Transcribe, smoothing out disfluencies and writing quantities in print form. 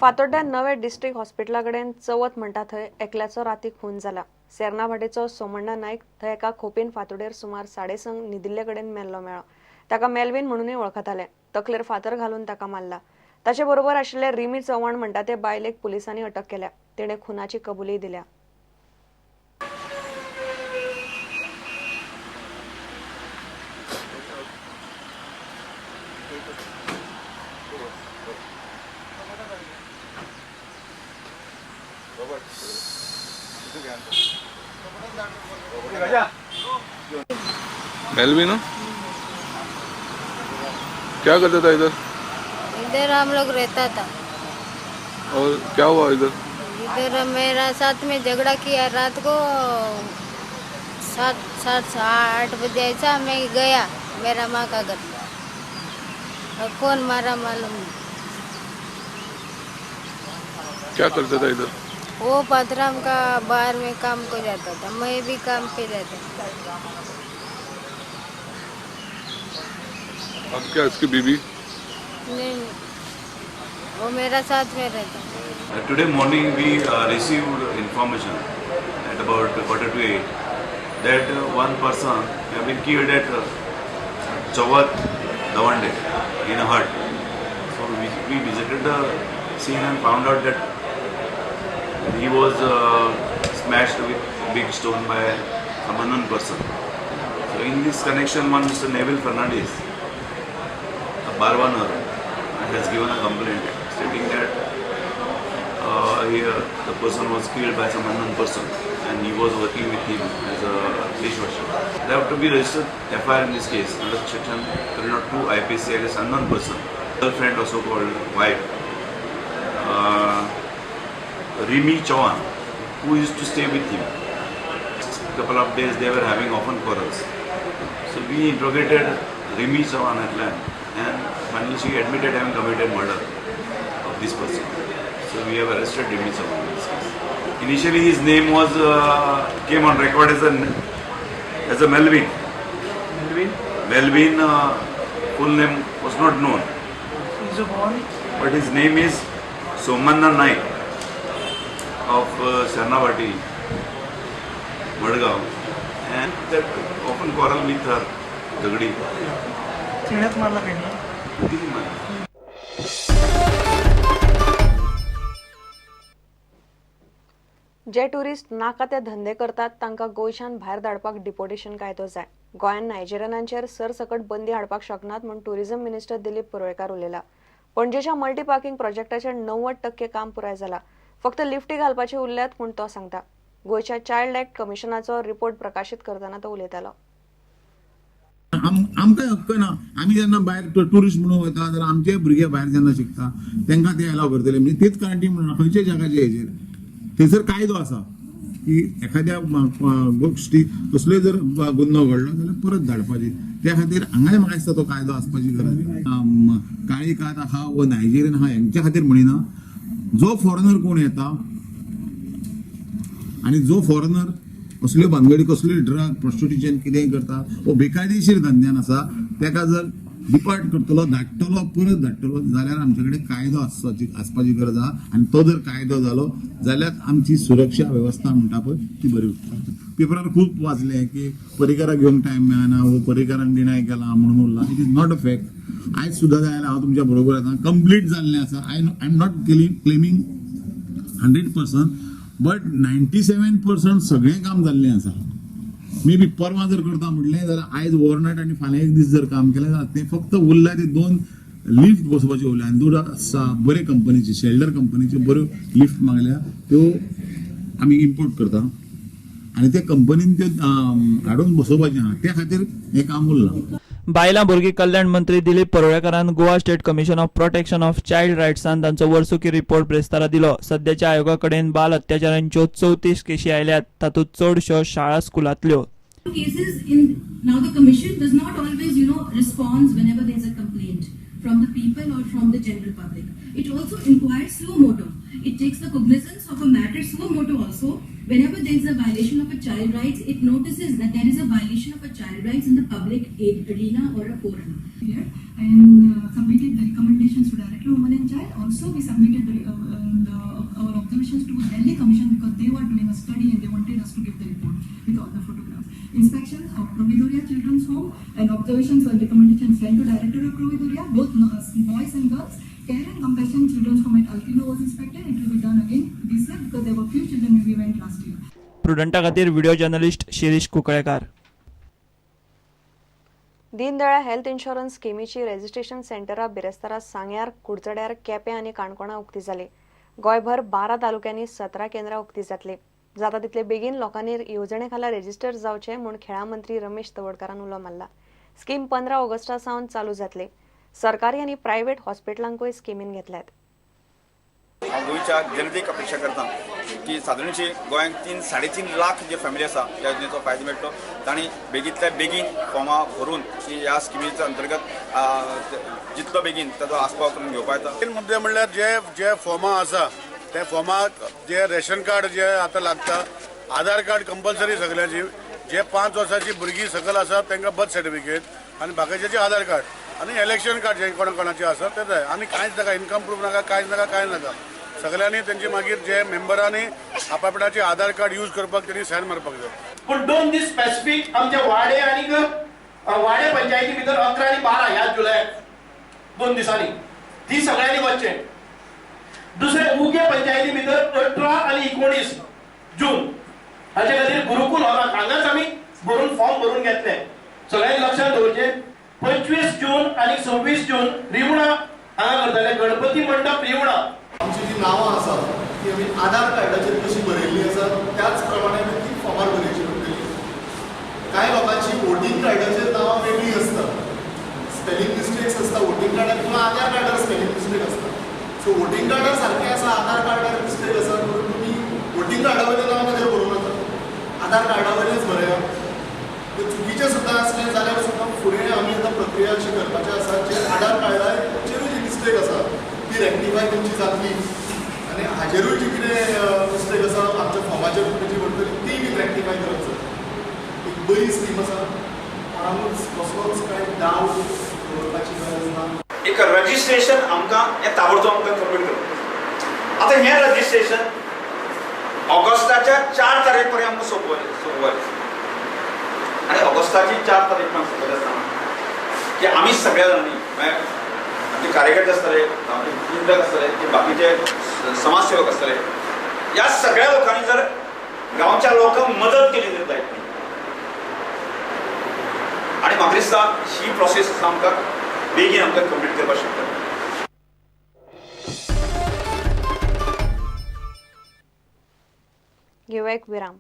फातोड्ड्या नवे डिस्ट्रिक्ट हॉस्पिटला कडेन चवथ म्हणटा थंय एकल्याचो राती खून जाला. सेर्ना भाटेचो सोमण्णा नायक थंय एका खोपीन फातोड्डेर सुमार 5:30 न्हिदिल्ले कडेन मेल्लो मेळ्ळो. ताका मेल्विन म्हणूनय वळखताले. तकलेर फातर घालून ताका मारला. ताचे बरोबर आशिल्ले रिमी चव्हाण म्हणटा ते बायलेक पुलिसांनी अटक केल्या. तिणे खुनाची कबुली दिल्या. मेलविन क्या करता था इधर? इधर हम लोग रहता था। और क्या हुआ इधर? इधर मेरा साथ में झगड़ा किया रात को 7-8 बजे ऐसा मैं गया मेरा माँ का घर और कौन मारा मालूम नहीं। क्या करता था इधर? वो पथराम का बाहर में काम को जाता था, मैं भी काम पे जाता था। अब क्या इसकी बीवी? नहीं, वो मेरा साथ में रहता। Today morning we received information at about 7:45 that one person have been killed at Chawat Davande in a hut. So we visited the scene and found out that he was smashed with big stone by some unknown person. So in this connection, one Mr. Neville Fernandez, a barwaner, has given a complaint stating that the person was killed by some unknown person and he was working with him as a dishwasher. There have to be registered FIR in this case under section 302 IPC against unknown person. Girlfriend, also called wife, Rimi Chauhan, who used to stay with him. Couple of days they were having often quarrels. So we interrogated Rimi Chauhan at length and finally she admitted having committed murder of this person. So we have arrested Rimi Chauhan in this case. Initially his name was came on record as a Melvin. Melvin full name was not known. But his name is Somanna Naik of Sarnavati, Madgaon, and that often quarrel with her, Dagdi. जे tourist नाका ते धंदे करतात तांकां गोंयच्यान भायर धाडपाक deportation कायदो जाय. गोंयान नायजेरियनांचेर सरसकट बंदी हाडपाक शकनात म्हूण टुरिझम मिनिस्टर दिलीप पुरोयकार उलयला. पणजेच्या मल्टी पार्किंग प्रोजेक्टाचेर 90% काम पुराय जाला. फक्त लिफ्टी घालपाचे उरल्यात म्हूण तो सांगता. गोंयच्या चायल्ड एक्ट कमिशनाचो रिपोर्ट प्रकाशीत करताना तो उलयतालो. आमकां हक्क ना. आमी जेन्ना भायर टुरिस्ट म्हणून वता जाल्यार आमचे भुरगे भायर जेन्ना शिकता तांकां ते अलाव करतले. म्हणजे तेच गारंटी म्हणून खंयच्याय जगाचे हेजेर थंयसर कायदो आसा की एखाद्या गोष्टी कसलोय जर गुन्हो घडलो जाल्यार परत धाडपाची. त्या खातीर हांगाय म्हाका दिसता तो कायदो आसपाची गरज. काळी कात आहा वो नायजेरियन आहा हेंच्या खातीर म्हणिना. जो फॉरेनर कोण येता आणि जो फॉरेनर कसल्यो भानगडी कसल्यो ड्रग प्रॉस्टिट्यूशन कितेंय करता वो बेकायदेशीर धंद्यान आसा ताका जर डिपार्ट करतलो धाडटलो परत धाडटलो जाल्यार आमचे कडेन कायदो आसपाची गरज आहा. आनी तो जर कायदो जालो जाल्यार आमची सुरक्षा वेवस्था म्हणटा पळय ती बरी उरता. पेपरार खूब वाचलें की पर्रीकाराक घेवंक टायम मेळना वो पर्रीकारान डिनाय केला म्हणून उरला. It is not a fact. आयज सुद्दां जाय जाल्यार हांव तुमच्या बरोबर येता. कंप्लीट जाल्लें आसा. I am not claiming 100%, but 97% सगळें काम जाल्लें आसा. मे बी परवां जर करता म्हटलें जाल्यार आयज ओवरनायट आनी फाल्यां एक दीस जर काम केलें जाल्यार तें फक्त उरल्या ते 2 लिफ्ट बसोवपाचे उरल्या आनी 2 बरे कंपनीचे शेल्डर कंपनीचे बऱ्यो लिफ्ट मागल्या त्यो आमी इम्पोर्ट करता आनी त्या कंपनीन त्यो हाडून बसोवपाचें आहा. त्या खातीर हें काम उरलां. बायलां भुरगीं कल्याण मंत्री दिलीप परोळेकारान Goa state commission of protection of child रायट्सान तांचो वर्सुकी रिपोर्ट प्रेस्तारा दिलो. सध्याच्या आयोगा कडेन बाल अत्याचारांच्यो 34 केशी आयल्यात. तातूंत चडश्यो शाळा स्कुलांतल्यो. Cases in now the commission does not always responds whenever there is a complaint from the people or from the general public. It also inquires suo motu. It takes the cognizance of a matter suo motu also. Whenever there is a violation of a child rights, it notices that there is a violation of a child rights in the public arena or a forum. And submitted the recommendations to Director to Women and Child. Also, we submitted our observations to Delhi Commission because they were doing a study and they wanted us to give the report with all the photographs. Inspections of Providoria Children's Home and observations and recommendations sent to Director of Providoria, both boys and girls. Care and Compassion Children's Home at Alpino was inspected. It will be done again this year because there were few children when we went last year. प्रुडंटा खातीर video journalist Shirish Kunkalekar. Deendayal health insurance स्किमीची registration सेंटरां बिरेस्तारा, सांग्यार, कुडचड्यार, केपें आनी काणकोणां उक्ती जाली. गोंयभर 12 तालुक्यांनी 17 केंद्रां उक्ती जातली. जाता तितले बेगीन लोकांनी येवजणे खाला रेजिस्टर जावचे म्हूण खेळां मंत्री रमेश तवडकारान उलो मारला. स्कीम 15 ऑगस्टा सावन चालू जातली. सरकारी आनी प्रायव्हेट हॉस्पिटलांकूय स्किमीन घेतल्यात. हांव गोंयच्या जनतेक अपेक्षा करता की सादारणशी गोंयांत 3-3.5 लाख जे फॅमिली आसा ह्या योजनेचो फायदो मेळटलो. तांणी बेगींतल्या बेगीन फॉर्मां भरून की ह्या स्किमीच्या अंतर्गत जितलो बेगीन ताचो आस्पाव करून घेवपा येता. मेन मुद्दे म्हणल्यार जे फॉर्मां आसा त्या फॉर्माक जे रेशन कार्ड जे आतां लागता, आधार कार्ड कंपल्सरी सगळ्यांची, जे 5 वर्सांची भुरगीं सकयल आसा तांकां बर्थ सर्टिफिकेट आनी बाकीचे आधार कार्ड आनी इलेक्शन कार्ड जे कोणाचे आसा ते जाय. आनी कांयच नाका, इन्कम प्रूफ नाका, कांय नाका. सगळ्यांनी त्यांची मागीर जे मेंबरांनी आपापणाचे आधार कार्ड यूज करपाक त्यांनी सायन मारपाक जाय. पूण 2 दीस स्पेसिफीक आमच्या वाडे आनी वाडे पंचायती भितर 11 आनी 12 ह्या जुलयाक 2 दिसांनी ती सगळ्यांनी वचचें. दुसरे उगे पंचायती भितर 18 आनी 19 जून हाचे खातीर गुरुकुल हॉलाक हांगाच आमी भरून फॉर्म भरून घेतले. सगळ्यांनी लक्षात दवरचें. 25 जून आनी 26 जून रिवणा हांगा करतले गणपती मंडप रिवणा. आमची जी नांवां आसात ती आमी आधार कार्डाचेर कशी बरयल्ली आसा त्याच प्रमाणे आमी ती फॉर्मार बरयची पडटली. कांय लोकांची वोटींग कार्डाचेर नांवां वेगळीं आसता, स्पेलिंग मिस्टेक्स आसता वोटींग कार्डार किंवा आधार कार्डार स्पेलिंग मिस्टेक आसता. सो वोटींग कार्डार सारकें आसा, आधार कार्डार मिस्टेक आसा म्हणून तुमी वोटींग कार्डा वयलें नांव ताचेर बरोवं नाका, आधार कार्डा वयलेंच बरया. ते चुकीचें सुद्दां आसलें जाल्यार सुद्दां फुडें आमी आतां प्रक्रिया अशी करपाचें आसा जे आधार कार्डाचेरूय जी मिस्टेक आसा ती रेक्टिफाय करची जातली आनी हाजेरूय जी कितें मिस्टेक आसा आमच्या फॉर्माचेर करची पडटली ती बी रेक्टिफाय करप जाय. एक बरी स्कीम आसा, कोणाकूच कसलोच कांय डावट दवरपाची गरज ना. एक रजिस्ट्रेशन आमकां हें ताबडतोब आमकां कंप्लीट करप. आतां हें रजिस्ट्रेशन ऑगस्टाच्या 4 तारीख पर्यंत आमकां सोंपवलें आनी ऑगस्टाची 4 तारीख पर्यंत सोंपयलें आसतना की आमी सगळ्या जाणांनी आमचे कार्यकर्ते आसतले, आमचे चिंतक आसतले, की बाकीचे समाजसेवक आसतले, ह्या सगळ्या लोकांनी जर गांवच्या लोकांक मदत केली जाता आनी म्हाका दिसता ही प्रोसेस आमकां बेगीन आमकां कंप्लीट करपाक शकता. घेऊया एक विराम.